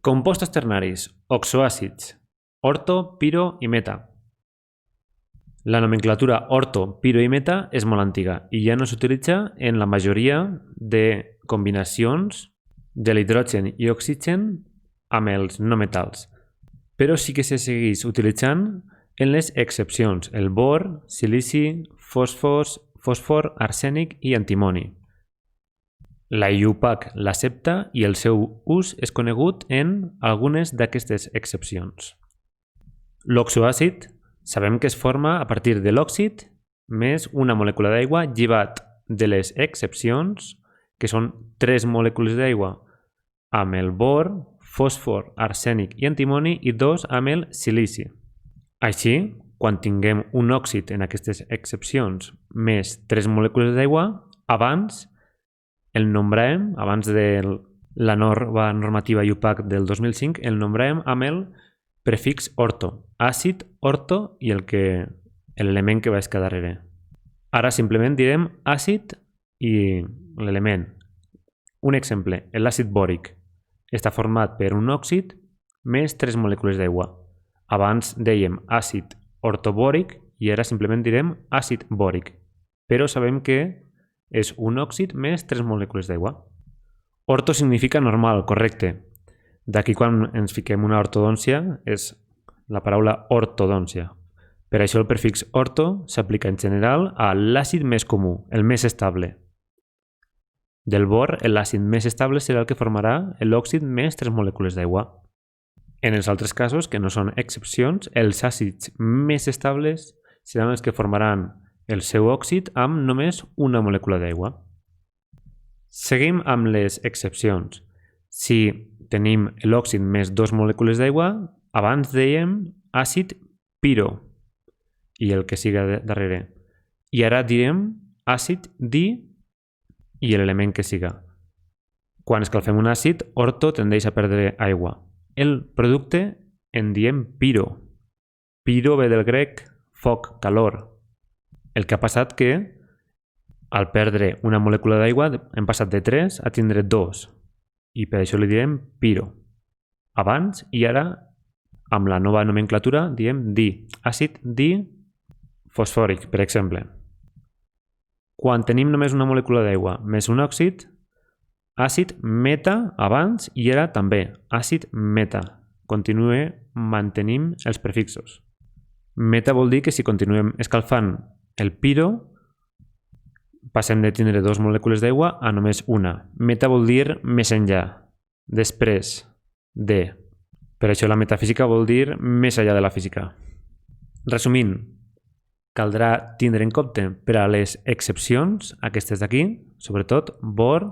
Compostos ternaris, oxoàcids, orto, piro i meta. La nomenclatura orto, piro i meta és molt antiga i ja no s'utilitza en la majoria de combinacions de l'hidrogen i oxigen amb els no metals, però sí que se segueix utilitzant en les excepcions, el bor, silici, fòsfor, arsènic i antimoni. La IUPAC l'accepta i el seu ús és conegut en algunes d'aquestes excepcions. L'oxoàcid sabem que es forma a partir de l'òxid més una molècula d'aigua llevat de les excepcions, que són 3 molècules d'aigua amb el bor, fòsfor, arsènic i antimoni i 2 amb el silici. Així, quan tinguem un òxid en aquestes excepcions més 3 molècules d'aigua, abans el nombràvem, abans de la nova normativa IUPAC del 2005, el nombràvem amb el prefix orto, àcid, orto i l'element que va estar darrere. Ara simplement direm àcid i l'element. Un exemple, l'àcid bòric està format per un òxid més 3 molècules d'aigua. Abans dèiem àcid ortobòric i ara simplement direm àcid bòric, però sabem que és un òxid més 3 molècules d'aigua. Orto significa normal, correcte. D'aquí quan ens fiquem una ortodòncia és la paraula ortodòncia. Per això el prefix orto s'aplica en general a l'àcid més comú, el més estable. Del bor, l'àcid més estable serà el que formarà l'òxid més 3 molècules d'aigua. En els altres casos, que no són excepcions, els àcids més estables seran els que formaran el seu òxid amb només una molècula d'aigua. Seguim amb les excepcions. Si tenim l'òxid més 2 molècules d'aigua, abans dèiem àcid piro i el que siga darrere. I ara direm àcid di i l'element que siga. Quan escalfem un àcid, orto tendeix a perdre aigua. El producte en diem piro. Piro ve del grec foc, calor. El que ha passat que al perdre una molècula d'aigua hem passat de 3 a tindre 2 i per això li diem piro. Abans i ara amb la nova nomenclatura diem di, àcid difosfòric, per exemple. Quan tenim només una molècula d'aigua més un òxid, àcid meta abans i ara també, àcid meta. Mantenim els prefixos. Meta vol dir que si continuem escalfant el piro, passem de tindre 2 molècules d'aigua a només una. Meta vol dir més enllà, després de. Per això la metafísica vol dir més enllà de la física. Resumint, caldrà tindre en compte per a les excepcions, aquestes d'aquí, sobretot bor,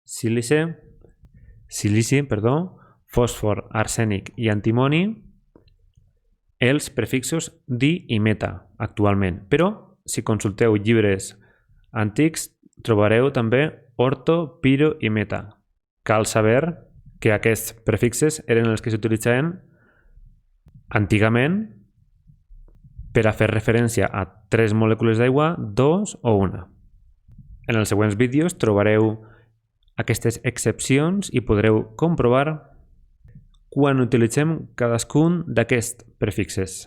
silici, fòsfor, arsènic i antimoni, els prefixos di i meta actualment. Però si consulteu llibres antics trobareu també orto, piro i meta. Cal saber que aquests prefixes eren els que s'utilitzaven antigament per a fer referència a 3 molècules d'aigua, 2 o 1. En els següents vídeos trobareu aquestes excepcions i podreu comprovar quan utilitzem cadascun d'aquests prefixes.